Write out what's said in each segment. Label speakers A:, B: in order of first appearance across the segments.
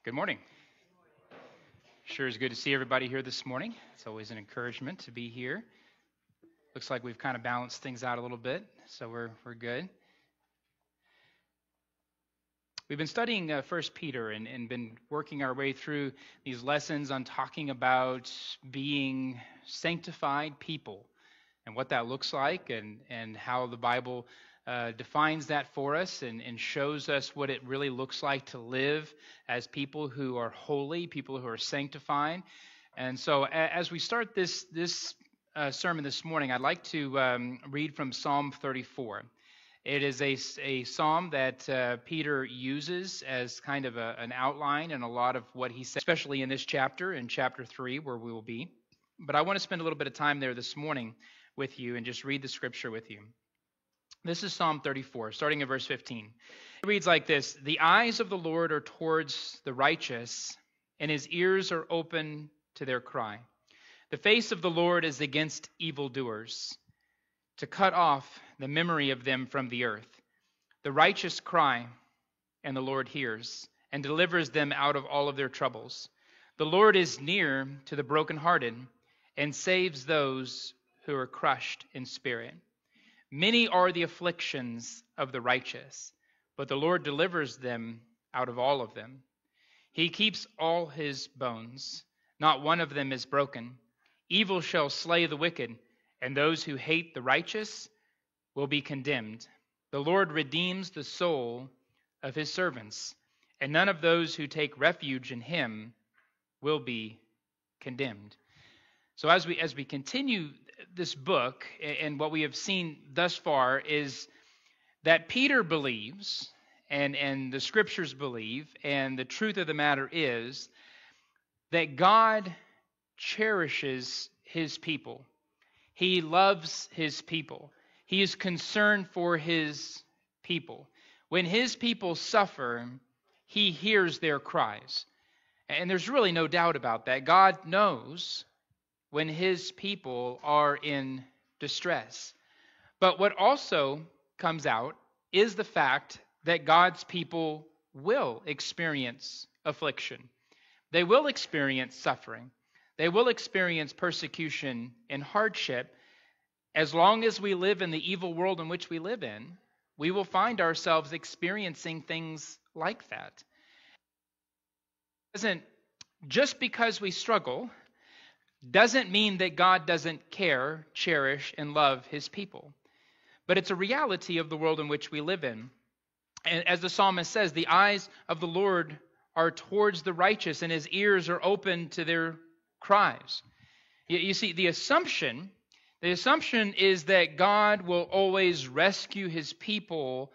A: Good morning. Sure is good to see everybody here this morning. It's always an encouragement to be here. Looks like we've kind of balanced things out a little bit, so we're good. We've been studying 1 Peter and been working our way through these lessons on talking about being sanctified people and what that looks like and how the Bible defines that for us and shows us what it really looks like to live as people who are holy, people who are sanctified. And so as we start this sermon this morning, I'd like to read from Psalm 34. It is a psalm that Peter uses as kind of an outline in a lot of what he says, especially in this chapter, in chapter 3, where we will be. But I want to spend a little bit of time there this morning with you and just read the scripture with you. This is Psalm 34, starting in verse 15. It reads like this: "The eyes of the Lord are towards the righteous, and his ears are open to their cry. The face of the Lord is against evildoers, to cut off the memory of them from the earth. The righteous cry, and the Lord hears, and delivers them out of all of their troubles. The Lord is near to the brokenhearted, and saves those who are crushed in spirit. Many are the afflictions of the righteous, but the Lord delivers them out of all of them. He keeps all his bones. Not one of them is broken. Evil shall slay the wicked, and those who hate the righteous will be condemned. The Lord redeems the soul of his servants, and none of those who take refuge in him will be condemned." So as we continue this book, and what we have seen thus far is that Peter believes, and the scriptures believe, and the truth of the matter is that God cherishes his people. He loves his people. He is concerned for his people. When his people suffer, he hears their cries. And there's really no doubt about that. God knows when his people are in distress. But what also comes out is the fact that God's people will experience affliction. They will experience suffering. They will experience persecution and hardship. As long as we live in the evil world in which we live in, we will find ourselves experiencing things like that. Just because we struggle doesn't mean that God doesn't care, cherish, and love his people. But it's a reality of the world in which we live in. And as the psalmist says, the eyes of the Lord are towards the righteous, and his ears are open to their cries. You see, the assumption is that God will always rescue his people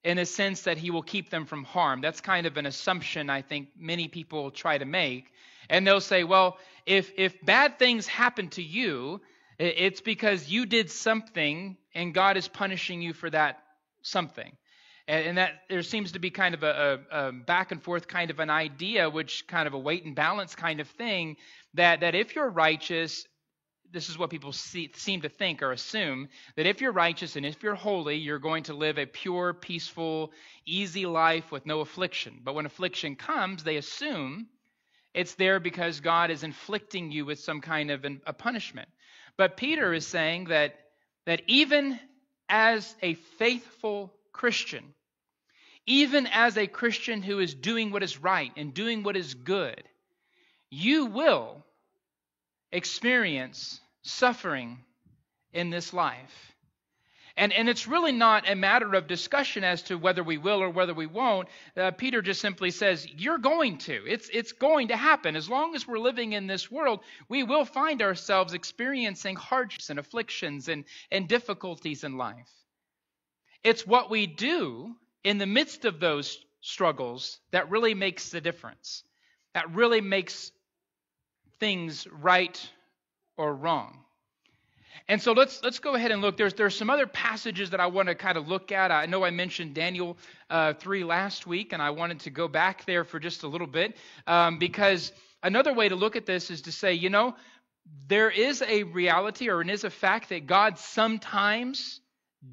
A: in a sense that he will keep them from harm. That's kind of an assumption I think many people try to make. And they'll say, well, if bad things happen to you, it's because you did something and God is punishing you for that something. And that there seems to be kind of a back and forth kind of an idea, which kind of a weight and balance kind of thing, that if you're righteous, this is what people seem to think or assume, that if you're righteous and if you're holy, you're going to live a pure, peaceful, easy life with no affliction. But when affliction comes, they assume it's there because God is inflicting you with some kind of a punishment. But Peter is saying that even as a faithful Christian, even as a Christian who is doing what is right and doing what is good, you will experience suffering in this life. And it's really not a matter of discussion as to whether we will or whether we won't. Peter just simply says, you're going to. It's going to happen. As long as we're living in this world, we will find ourselves experiencing hardships and afflictions and difficulties in life. It's what we do in the midst of those struggles that really makes the difference. That really makes things right or wrong. And so let's go ahead and look. There's some other passages that I want to kind of look at. I know I mentioned Daniel 3 last week, and I wanted to go back there for just a little bit because another way to look at this is to say, there is a reality or it is a fact that God sometimes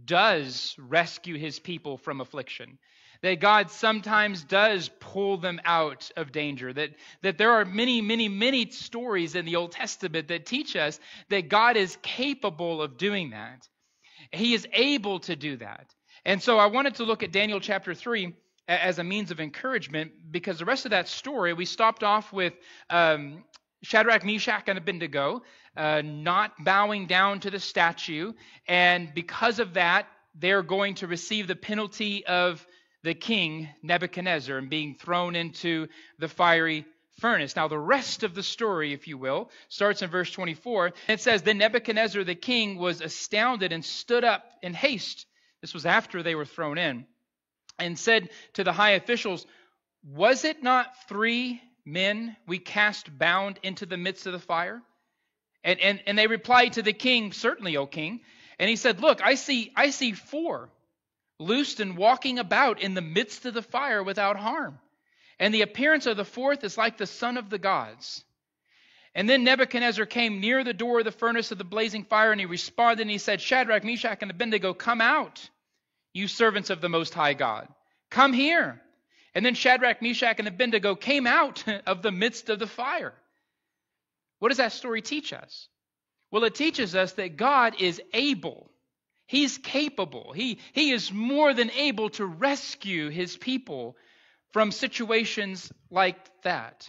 A: does rescue his people from affliction, that God sometimes does pull them out of danger, that there are many, many, many stories in the Old Testament that teach us that God is capable of doing that. He is able to do that. And so I wanted to look at Daniel chapter 3 as a means of encouragement, because the rest of that story, we stopped off with Shadrach, Meshach, and Abednego not bowing down to the statue. And because of that, they're going to receive the penalty of the king Nebuchadnezzar and being thrown into the fiery furnace. Now, the rest of the story, if you will, starts in verse 24. It says, Then Nebuchadnezzar the king was astounded and stood up in haste. This was after they were thrown in. And said to the high officials, Was it not 3 men we cast bound into the midst of the fire? And they replied to the king, Certainly, O king. And he said, Look, I see 4 loosed and walking about in the midst of the fire without harm. And the appearance of the 4th is like the son of the gods. And then Nebuchadnezzar came near the door of the furnace of the blazing fire, and he responded, and he said, Shadrach, Meshach, and Abednego, come out, you servants of the Most High God. Come here. And then Shadrach, Meshach, and Abednego came out of the midst of the fire. What does that story teach us? Well, it teaches us that God is able. He's capable. He is more than able to rescue his people from situations like that.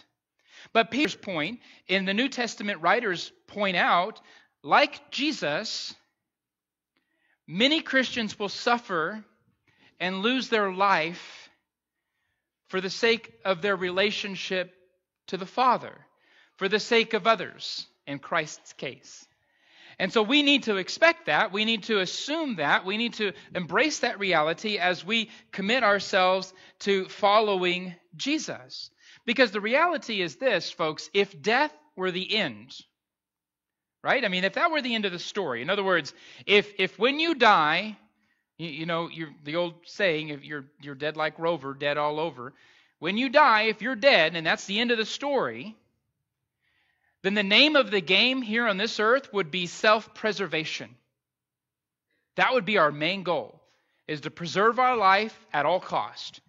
A: But Peter's point, in the New Testament writers point out, like Jesus, many Christians will suffer and lose their life for the sake of their relationship to the Father, for the sake of others, in Christ's case. And so we need to expect that. We need to assume that. We need to embrace that reality as we commit ourselves to following Jesus. Because the reality is this, folks, if death were the end, right? I mean, if that were the end of the story, in other words, if when you die, you know, the old saying, if you're dead like Rover, dead all over. When you die, if you're dead, and that's the end of the story, then the name of the game here on this earth would be self-preservation. That would be our main goal, is to preserve our life at all cost.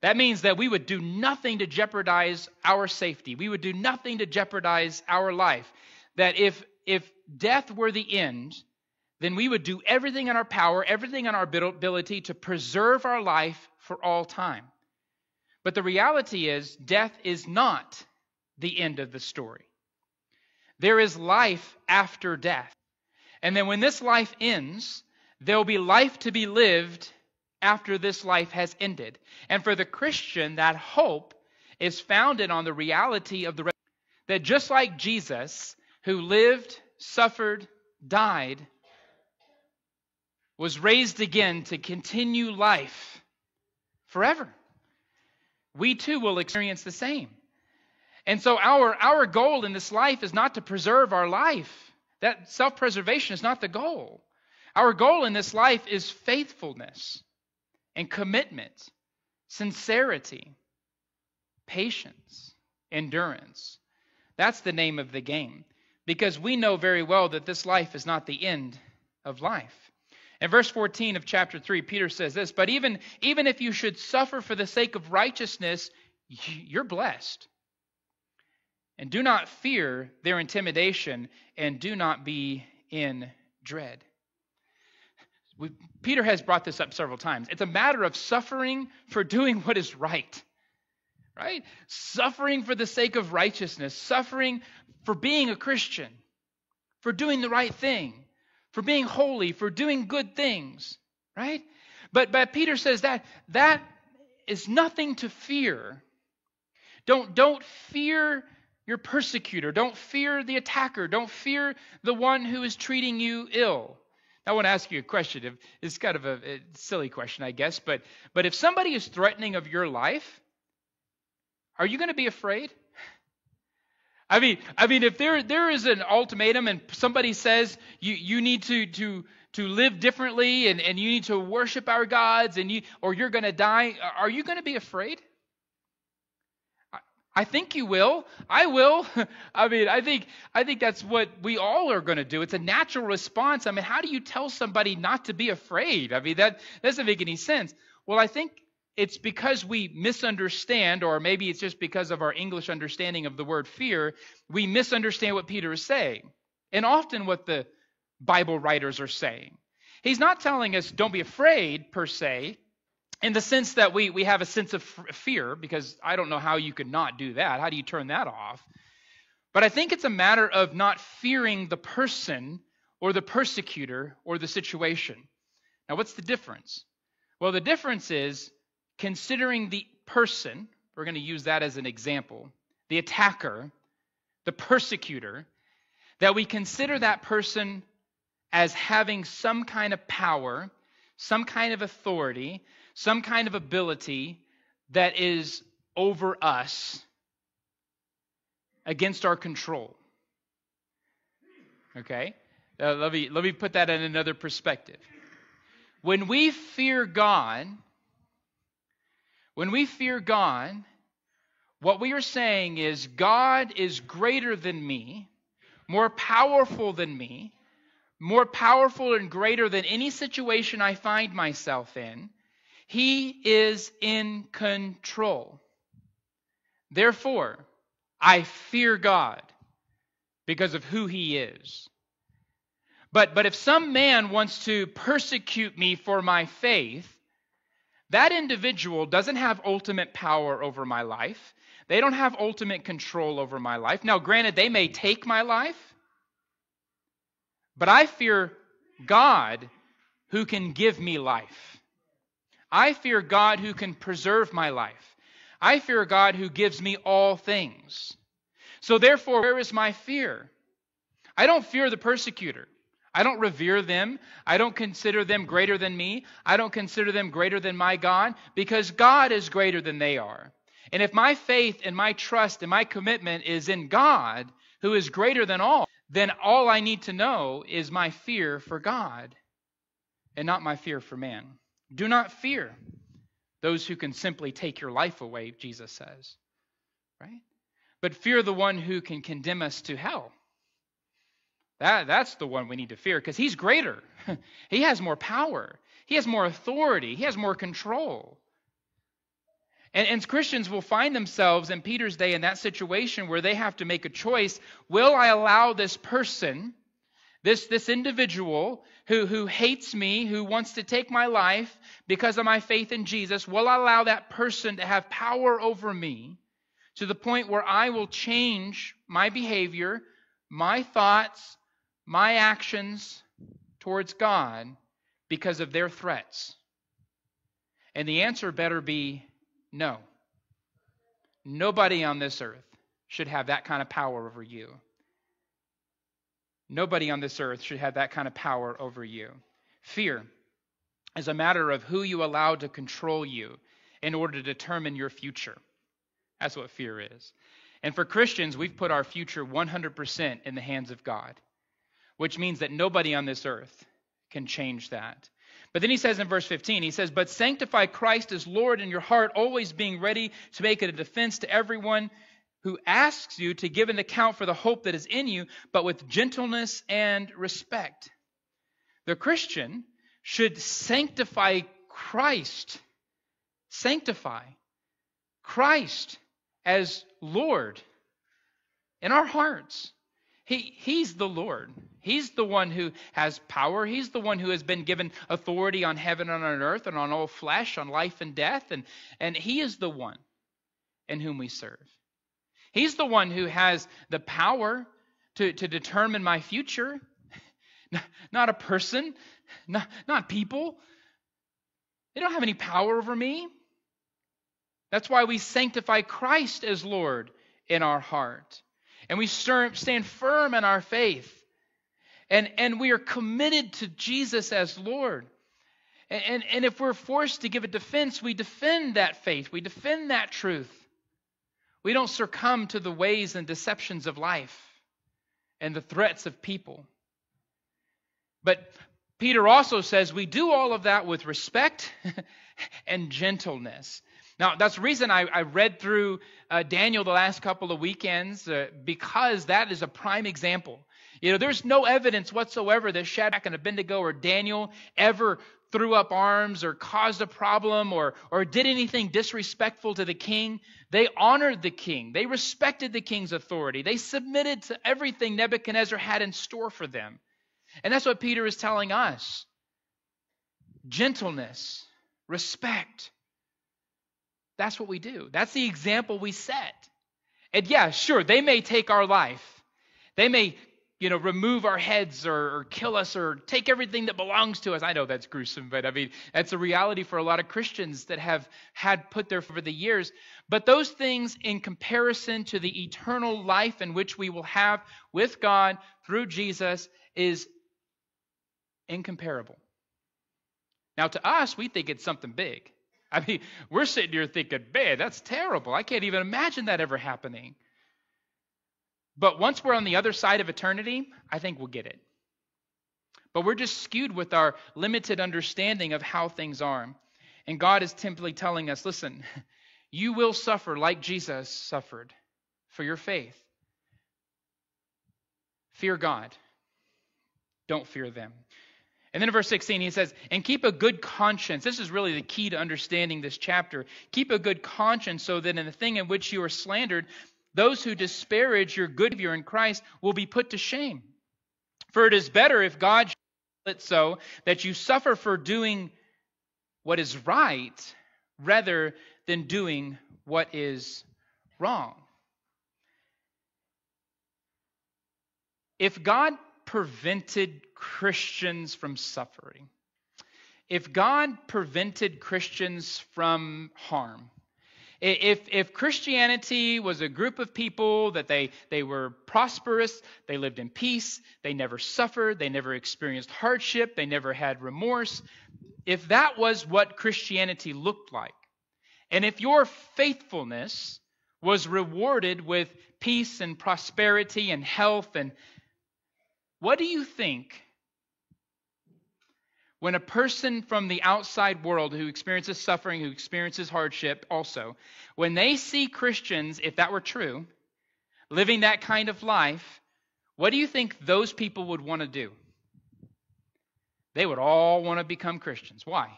A: That means that we would do nothing to jeopardize our safety. We would do nothing to jeopardize our life. That if death were the end, then we would do everything in our power, everything in our ability to preserve our life for all time. But the reality is, death is not the end of the story. There is life after death. And then when this life ends, there will be life to be lived after this life has ended. And for the Christian, that hope is founded on the reality of the resurrection. That just like Jesus, who lived, suffered, died, was raised again to continue life forever, we too will experience the same. And so our goal in this life is not to preserve our life. That self-preservation is not the goal. Our goal in this life is faithfulness and commitment, sincerity, patience, endurance. That's the name of the game. Because we know very well that this life is not the end of life. In verse 14 of chapter 3, Peter says this, But even if you should suffer for the sake of righteousness, you're blessed. And do not fear their intimidation, and do not be in dread. Peter has brought this up several times. It's a matter of suffering for doing what is right. Right? Suffering for the sake of righteousness. Suffering for being a Christian. For doing the right thing. For being holy. For doing good things. Right? But Peter says that is nothing to fear. Don't fear your persecutor. Don't fear the attacker. Don't fear the one who is treating you ill. I want to ask you a question. It's kind of a silly question, I guess. But if somebody is threatening of your life, are you going to be afraid? I mean, if there is an ultimatum and somebody says you need to live differently and you need to worship our gods or you're going to die, are you going to be afraid? I think you will. I will. I mean, I think that's what we all are going to do. It's a natural response. I mean, how do you tell somebody not to be afraid? I mean, that doesn't make any sense. Well, I think it's because we misunderstand, or maybe it's just because of our English understanding of the word fear, we misunderstand what Peter is saying. And often what the Bible writers are saying. He's not telling us don't be afraid, per se, in the sense that we have a sense of fear, because I don't know how you could not do that. How do you turn that off? But I think it's a matter of not fearing the person or the persecutor or the situation. Now, what's the difference? Well, the difference is considering the person, we're going to use that as an example, the attacker, the persecutor, that we consider that person as having some kind of power, some kind of authority, some kind of ability that is over us against our control. Okay? Let me put that in another perspective. When we fear God, what we are saying is God is greater than me, more powerful than me, more powerful and greater than any situation I find myself in. He is in control. Therefore, I fear God because of who He is. But if some man wants to persecute me for my faith, that individual doesn't have ultimate power over my life. They don't have ultimate control over my life. Now, granted, they may take my life, but I fear God who can give me life. I fear God who can preserve my life. I fear God who gives me all things. So therefore, where is my fear? I don't fear the persecutor. I don't revere them. I don't consider them greater than me. I don't consider them greater than my God, because God is greater than they are. And if my faith and my trust and my commitment is in God, who is greater than all, then all I need to know is my fear for God and not my fear for man. Do not fear those who can simply take your life away, Jesus says. Right? But fear the one who can condemn us to hell. That's the one we need to fear, because He's greater. He has more power. He has more authority. He has more control. And Christians will find themselves in Peter's day in that situation where they have to make a choice. Will I allow this person, this individual who hates me, who wants to take my life because of my faith in Jesus, will I allow that person to have power over me to the point where I will change my behavior, my thoughts, my actions towards God because of their threats? And the answer better be no. Nobody on this earth should have that kind of power over you. Nobody on this earth should have that kind of power over you. Fear is a matter of who you allow to control you in order to determine your future. That's what fear is. And for Christians, we've put our future 100% in the hands of God, which means that nobody on this earth can change that. But then he says in verse 15, he says, "But sanctify Christ as Lord in your heart, always being ready to make it a defense to everyone who asks you to give an account for the hope that is in you, but with gentleness and respect." The Christian should sanctify Christ. Sanctify Christ as Lord in our hearts. He's the Lord. He's the one who has power. He's the one who has been given authority on heaven and on earth and on all flesh, on life and death. And He is the one in whom we serve. He's the one who has the power to determine my future. Not a person, not people. They don't have any power over me. That's why we sanctify Christ as Lord in our heart. And we stand firm in our faith. And we are committed to Jesus as Lord. And if we're forced to give a defense, we defend that faith. We defend that truth. We don't succumb to the ways and deceptions of life and the threats of people. But Peter also says we do all of that with respect and gentleness. Now, that's the reason I read through Daniel the last couple of weekends, because that is a prime example. There's no evidence whatsoever that Shadrach and Abednego or Daniel ever threw up arms or caused a problem or did anything disrespectful to the king. They honored the king. They respected the king's authority. They submitted to everything Nebuchadnezzar had in store for them. And that's what Peter is telling us. Gentleness, respect. That's what we do. That's the example we set. And yeah, sure, they may take our life. They may, remove our heads or kill us or take everything that belongs to us. I know that's gruesome, but that's a reality for a lot of Christians that have had put there for the years. But those things in comparison to the eternal life in which we will have with God through Jesus is incomparable. Now, to us, we think it's something big. We're sitting here thinking, man, that's terrible. I can't even imagine that ever happening. But once we're on the other side of eternity, I think we'll get it. But we're just skewed with our limited understanding of how things are. And God is simply telling us, listen, you will suffer like Jesus suffered for your faith. Fear God. Don't fear them. And then in verse 16, he says, and keep a good conscience. This is really the key to understanding this chapter. Keep a good conscience so that in the thing in which you are slandered, those who disparage your good behavior in Christ will be put to shame. For it is better if God should it so that you suffer for doing what is right rather than doing what is wrong. If God prevented Christians from suffering, if God prevented Christians from harm, if Christianity was a group of people that they were prosperous, they lived in peace, they never suffered, they never experienced hardship, they never had remorse, if that was what Christianity looked like, and if your faithfulness was rewarded with peace and prosperity and health, and what do you think when a person from the outside world who experiences suffering, who experiences hardship also, when they see Christians, if that were true, living that kind of life, what do you think those people would want to do? They would all want to become Christians. Why?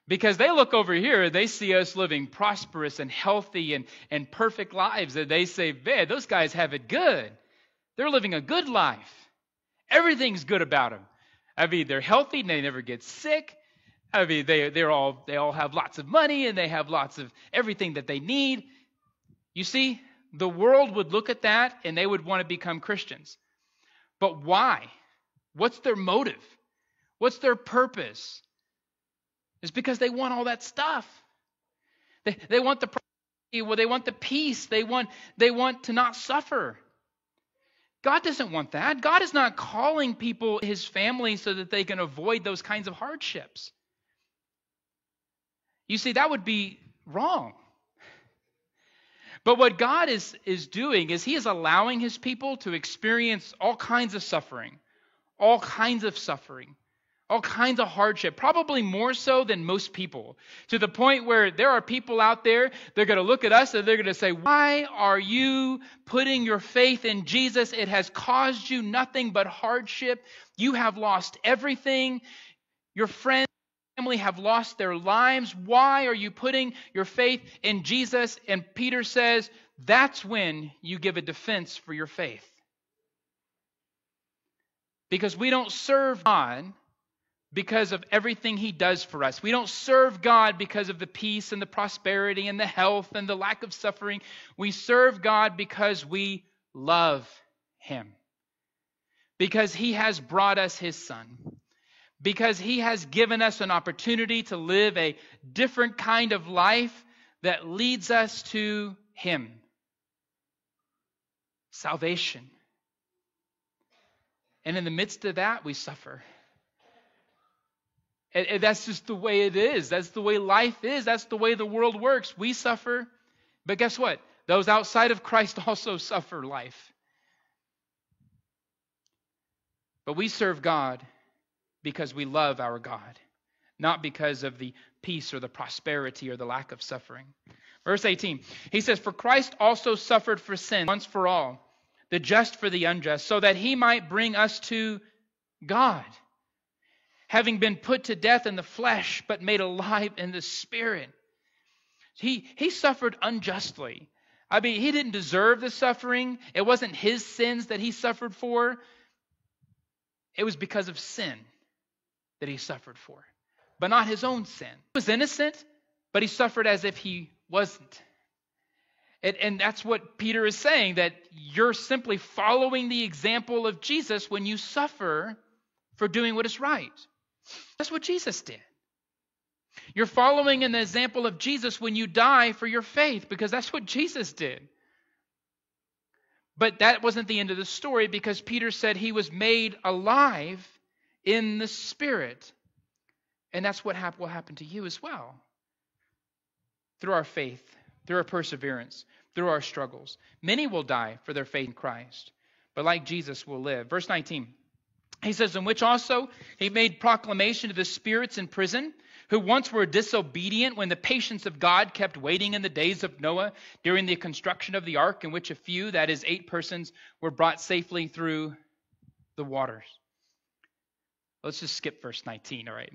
A: Because they look over here, they see us living prosperous and healthy and perfect lives, and they say, man, those guys have it good. They're living a good life. Everything's good about them. They're healthy and they never get sick. They all have lots of money and they have lots of everything that they need. You see, the world would look at that and they would want to become Christians. But why? What's their motive? What's their purpose? It's because they want all that stuff. They want the prosperity, well, they want the peace. They want to not suffer. God doesn't want that. God is not calling people, his family, so that they can avoid those kinds of hardships. You see, that would be wrong. But what God is doing is he is allowing his people to experience all kinds of suffering, all kinds of hardship, probably more so than most people, to the point where there are people out there, they're going to look at us and they're going to say, why are you putting your faith in Jesus? It has caused you nothing but hardship. You have lost everything. Your friends and family have lost their lives. Why are you putting your faith in Jesus? And Peter says, that's when you give a defense for your faith. Because we don't serve God because of everything he does for us. We don't serve God because of the peace and the prosperity and the health and the lack of suffering. We serve God because we love him. Because he has brought us his son. Because he has given us an opportunity to live a different kind of life that leads us to him. Salvation. And in the midst of that, we suffer. And that's just the way it is. That's the way life is. That's the way the world works. We suffer. But guess what? Those outside of Christ also suffer life. But we serve God because we love our God. not because of the peace or the prosperity or the lack of suffering. Verse 18, he says, "For Christ also suffered for sin once for all, the just for the unjust, so that he might bring us to God, having been put to death in the flesh, but made alive in the Spirit." He suffered unjustly. I mean, he didn't deserve the suffering. It wasn't his sins that he suffered for. It was because of sin that he suffered for, but not his own sin. He was innocent, but he suffered as if he wasn't. And that's what Peter is saying, that you're simply following the example of Jesus when you suffer for doing what is right. That's what Jesus did. You're following in the example of Jesus when you die for your faith, because that's what Jesus did. But that wasn't the end of the story, because Peter said he was made alive in the Spirit. And that's what will happen to you as well. Through our faith, through our perseverance, through our struggles. Many will die for their faith in Christ, but like Jesus will live. Verse 19, he says, "In which also he made proclamation to the spirits in prison, who once were disobedient when the patience of God kept waiting in the days of Noah during the construction of the ark, in which a few, that is 8 persons, were brought safely through the waters." Let's just skip verse 19, all right?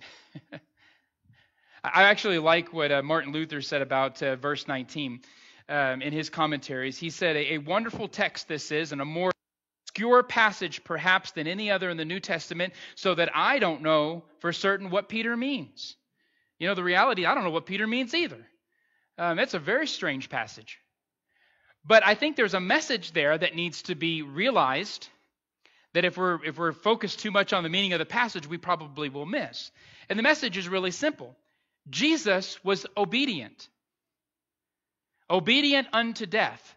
A: I actually like what Martin Luther said about verse 19 in his commentaries. He said, "A wonderful text this is, and a more obscure passage perhaps than any other in the New Testament, so that I don't know for certain what Peter means." You know, the reality, I don't know what Peter means either. It's a very strange passage. But I think there's a message there that needs to be realized, that if we're focused too much on the meaning of the passage, we probably will miss. And the message is really simple. Jesus was obedient. Obedient unto death.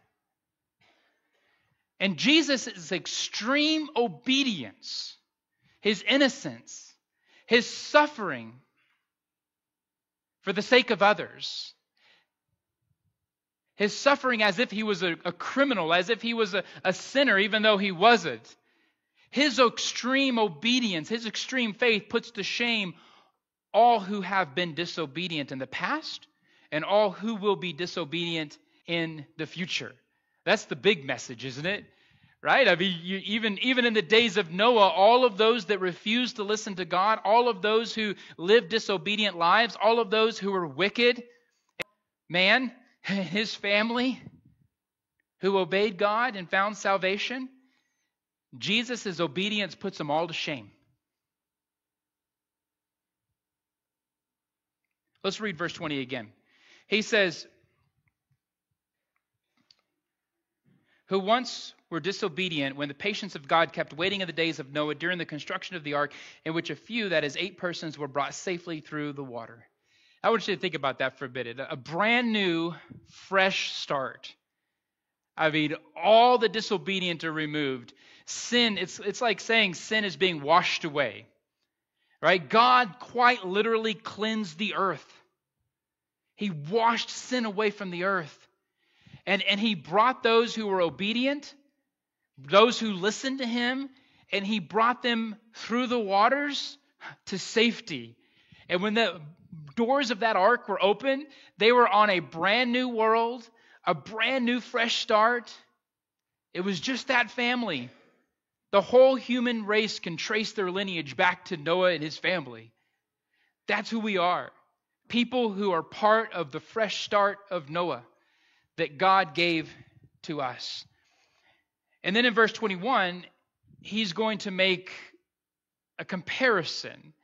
A: And Jesus' extreme obedience, his innocence, his suffering for the sake of others, his suffering as if he was a criminal, as if he was a sinner, even though he wasn't. His extreme obedience, his extreme faith puts to shame all who have been disobedient in the past and all who will be disobedient in the future. That's the big message, isn't it? Right? I mean, even in the days of Noah, all of those that refused to listen to God, all of those who lived disobedient lives, all of those who were wicked, man, his family, who obeyed God and found salvation, Jesus' obedience puts them all to shame. Let's read verse 20 again. He says, "Who once were disobedient when the patience of God kept waiting in the days of Noah during the construction of the ark, in which a few, that is 8 persons, were brought safely through the water." I want you to think about that for a bit. A brand new, fresh start. I mean, all the disobedient are removed. Sin, it's like saying sin is being washed away. Right? God quite literally cleansed the earth. He washed sin away from the earth. And he brought those who were obedient, those who listened to him, and he brought them through the waters to safety. And when the doors of that ark were open, they were on a brand new world, a brand new fresh start. It was just that family. The whole human race can trace their lineage back to Noah and his family. That's who we are. People who are part of the fresh start of Noah that God gave to us. And then in verse 21, he's going to make a comparison.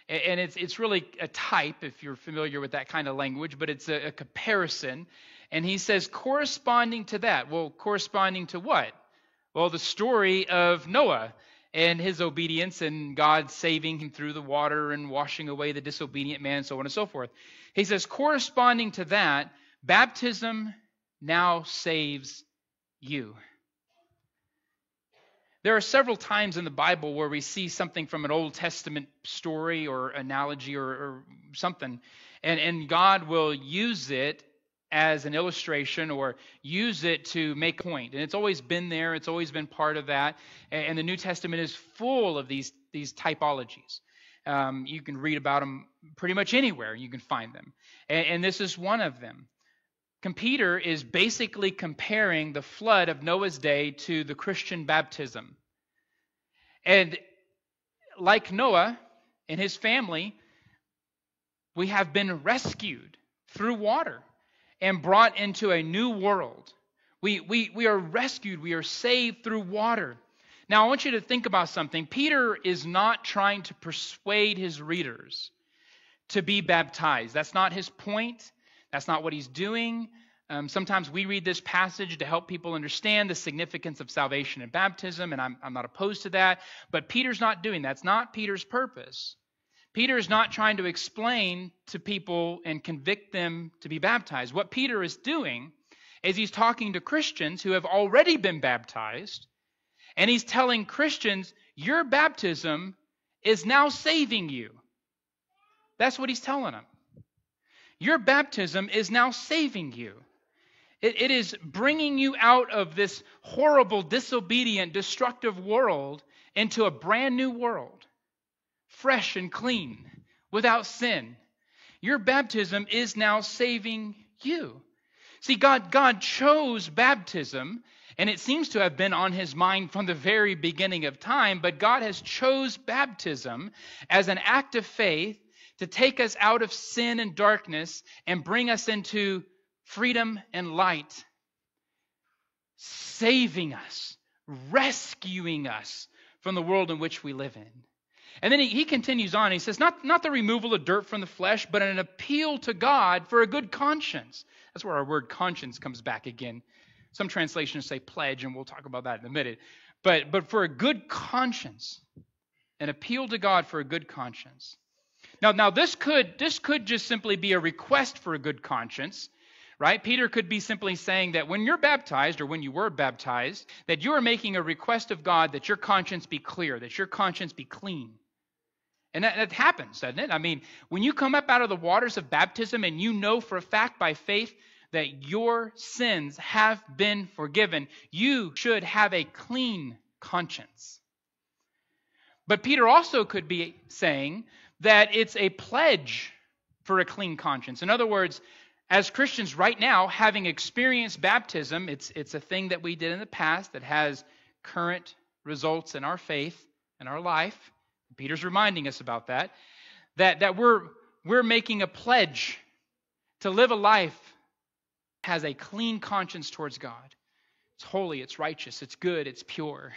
A: And it's really a type, if you're familiar with that kind of language, but it's a comparison. And he says, corresponding to that. Well, corresponding to what? Well, the story of Noah and his obedience and God saving him through the water and washing away the disobedient man and so on and so forth. He says, corresponding to that, baptism now saves you. There are several times in the Bible where we see something from an Old Testament story or analogy or something, and God will use it as an illustration or use it to make a point. And it's always been there. It's always been part of that. And the New Testament is full of these typologies. You can read about them pretty much anywhere you can find them. And this is one of them. Peter is basically comparing the flood of Noah's day to the Christian baptism. And like Noah and his family, we have been rescued through water and brought into a new world. We are rescued. We are saved through water. Now, I want you to think about something. Peter is not trying to persuade his readers to be baptized. That's not his point. That's not what he's doing. Sometimes we read this passage to help people understand the significance of salvation and baptism, and I'm not opposed to that. But Peter's not doing that. That's not Peter's purpose. Peter is not trying to explain to people and convict them to be baptized. What Peter is doing is he's talking to Christians who have already been baptized, and he's telling Christians, your baptism is now saving you. That's what he's telling them. Your baptism is now saving you. It is bringing you out of this horrible, disobedient, destructive world into a brand new world, fresh and clean, without sin. Your baptism is now saving you. See, God chose baptism, and it seems to have been on his mind from the very beginning of time, but God has chose baptism as an act of faith to take us out of sin and darkness and bring us into freedom and light, saving us, rescuing us from the world in which we live in. And then he continues on. He says, not the removal of dirt from the flesh, but an appeal to God for a good conscience. That's where our word conscience comes back again. Some translations say pledge, and we'll talk about that in a minute. But for a good conscience, an appeal to God for a good conscience. Now this could just simply be a request for a good conscience, right? Peter could be simply saying that when you're baptized, or when you were baptized, that you are making a request of God that your conscience be clear, that your conscience be clean. And that happens, doesn't it? I mean, when you come up out of the waters of baptism and you know for a fact by faith that your sins have been forgiven, you should have a clean conscience. But Peter also could be saying that it's a pledge for a clean conscience. In other words, as Christians right now, having experienced baptism, it's a thing that we did in the past that has current results in our faith and our life. Peter's reminding us about that we're making a pledge to live a life that has a clean conscience towards God. It's holy, it's righteous, it's good, it's pure.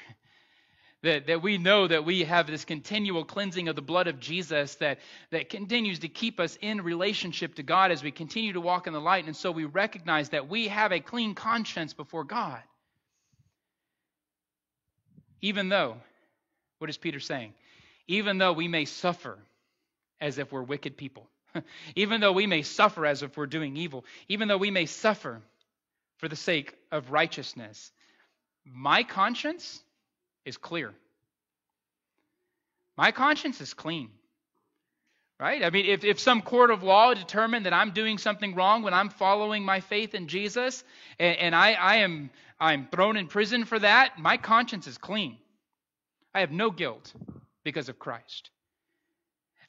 A: That we know that we have this continual cleansing of the blood of Jesus that continues to keep us in relationship to God as we continue to walk in the light. And so we recognize that we have a clean conscience before God. Even though, what is Peter saying? Even though we may suffer as if we're wicked people. Even though we may suffer as if we're doing evil. Even though we may suffer for the sake of righteousness. My conscience is clear. My conscience is clean. Right? I mean, if some court of law determined that I'm doing something wrong when I'm following my faith in Jesus, and I'm thrown in prison for that, my conscience is clean. I have no guilt because of Christ.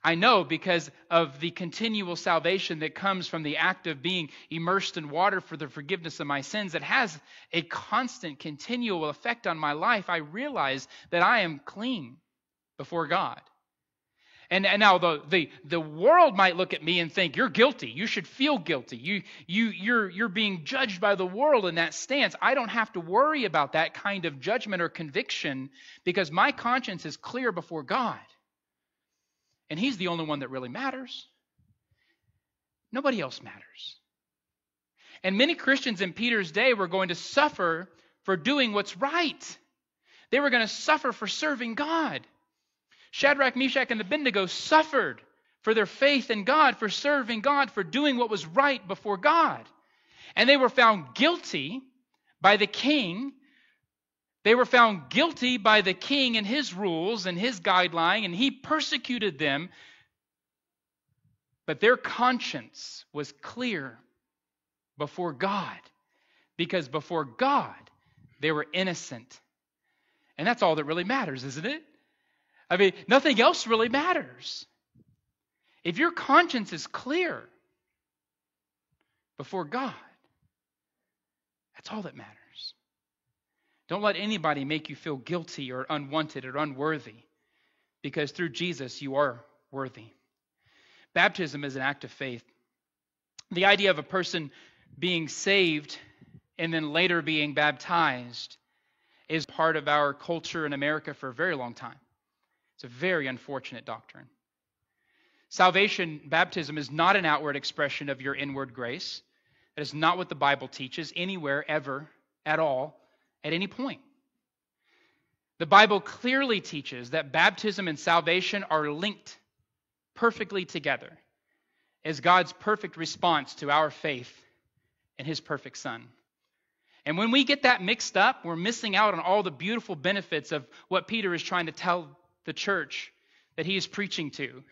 A: I know because of the continual salvation that comes from the act of being immersed in water for the forgiveness of my sins that has a constant, continual effect on my life. I realize that I am clean before God. And now the world might look at me and think, you're guilty. You should feel guilty. You're being judged by the world in that stance. I don't have to worry about that kind of judgment or conviction because my conscience is clear before God. And he's the only one that really matters. Nobody else matters. And many Christians in Peter's day were going to suffer for doing what's right. They were going to suffer for serving God. Shadrach, Meshach, and Abednego suffered for their faith in God, for serving God, for doing what was right before God. And they were found guilty by the king. They were found guilty by the king and his rules and his guideline, and he persecuted them. But their conscience was clear before God, because before God, they were innocent. And that's all that really matters, isn't it? I mean, nothing else really matters. if your conscience is clear before God, that's all that matters. Don't let anybody make you feel guilty or unwanted or unworthy, because through Jesus you are worthy. Baptism is an act of faith. The idea of a person being saved and then later being baptized is part of our culture in America for a very long time. It's a very unfortunate doctrine. Salvation, baptism, is not an outward expression of your inward grace. That is not what the Bible teaches anywhere, ever, at all, at any point. The Bible clearly teaches that baptism and salvation are linked perfectly together as God's perfect response to our faith in His perfect Son. And when we get that mixed up, we're missing out on all the beautiful benefits of what Peter is trying to tell the church that he is preaching to.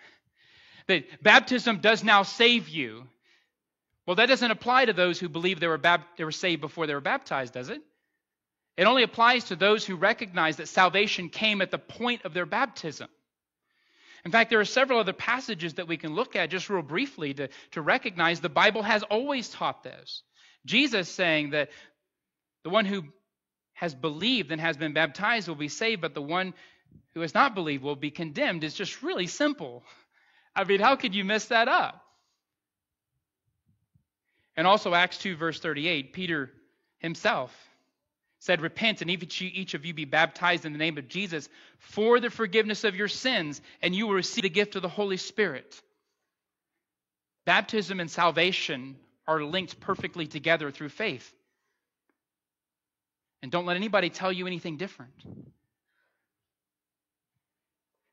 A: That baptism does now save you. Well, that doesn't apply to those who believe they were saved before they were baptized, does it? It only applies to those who recognize that salvation came at the point of their baptism. In fact, there are several other passages that we can look at just real briefly to recognize the Bible has always taught this. Jesus saying that the one who has believed and has been baptized will be saved, but the one who has not believed will be condemned is just really simple. I mean, how could you mess that up? And also Acts 2, verse 38, Peter himself said, "Repent, and each of you be baptized in the name of Jesus for the forgiveness of your sins, and you will receive the gift of the Holy Spirit." Baptism and salvation are linked perfectly together through faith. And don't let anybody tell you anything different.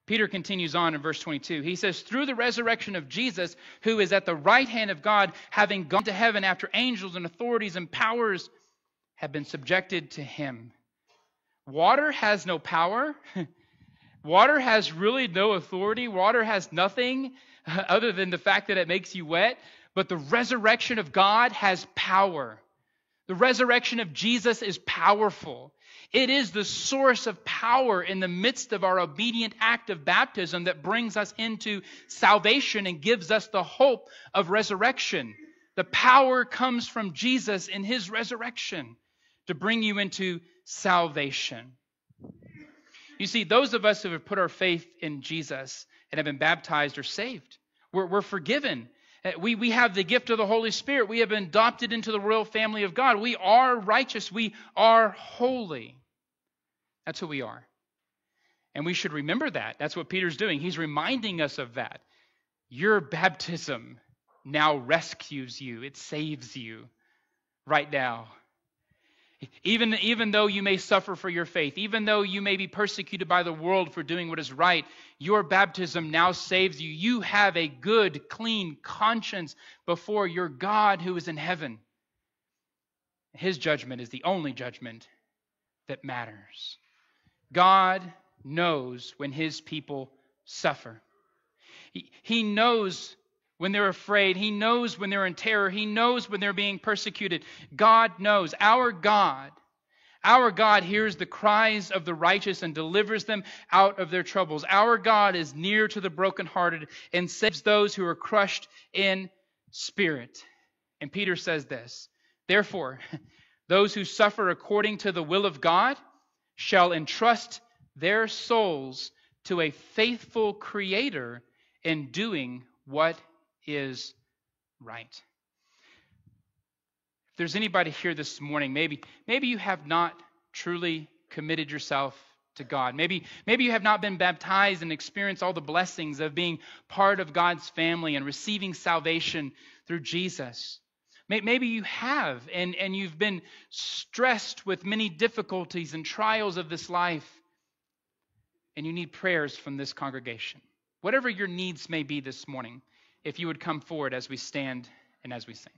A: Peter continues on in verse 22. He says, "Through the resurrection of Jesus, who is at the right hand of God, having gone to heaven after angels and authorities and powers have been subjected to him." Water has no power. Water has really no authority. Water has nothing other than the fact that it makes you wet. But the resurrection of God has power. The resurrection of Jesus is powerful. It is the source of power in the midst of our obedient act of baptism that brings us into salvation and gives us the hope of resurrection. The power comes from Jesus in His resurrection to bring you into salvation. You see, those of us who have put our faith in Jesus and have been baptized are saved. We're forgiven. We have the gift of the Holy Spirit. We have been adopted into the royal family of God. We are righteous. We are holy. That's who we are. And we should remember that. That's what Peter's doing. He's reminding us of that. Your baptism now rescues you. It saves you right now. Even though you may suffer for your faith, even though you may be persecuted by the world for doing what is right, your baptism now saves you. You have a good, clean conscience before your God who is in heaven. His judgment is the only judgment that matters. God knows when His people suffer. He knows when they're afraid. He knows when they're in terror. He knows when they're being persecuted. God knows. Our God hears the cries of the righteous and delivers them out of their troubles. Our God is near to the brokenhearted and saves those who are crushed in spirit. And Peter says this, "Therefore, those who suffer according to the will of God shall entrust their souls to a faithful Creator in doing what is right." If there's anybody here this morning, maybe you have not truly committed yourself to God. Maybe you have not been baptized and experienced all the blessings of being part of God's family and receiving salvation through Jesus. Maybe you have, and you've been stressed with many difficulties and trials of this life, and you need prayers from this congregation. Whatever your needs may be this morning, if you would come forward as we stand and as we sing.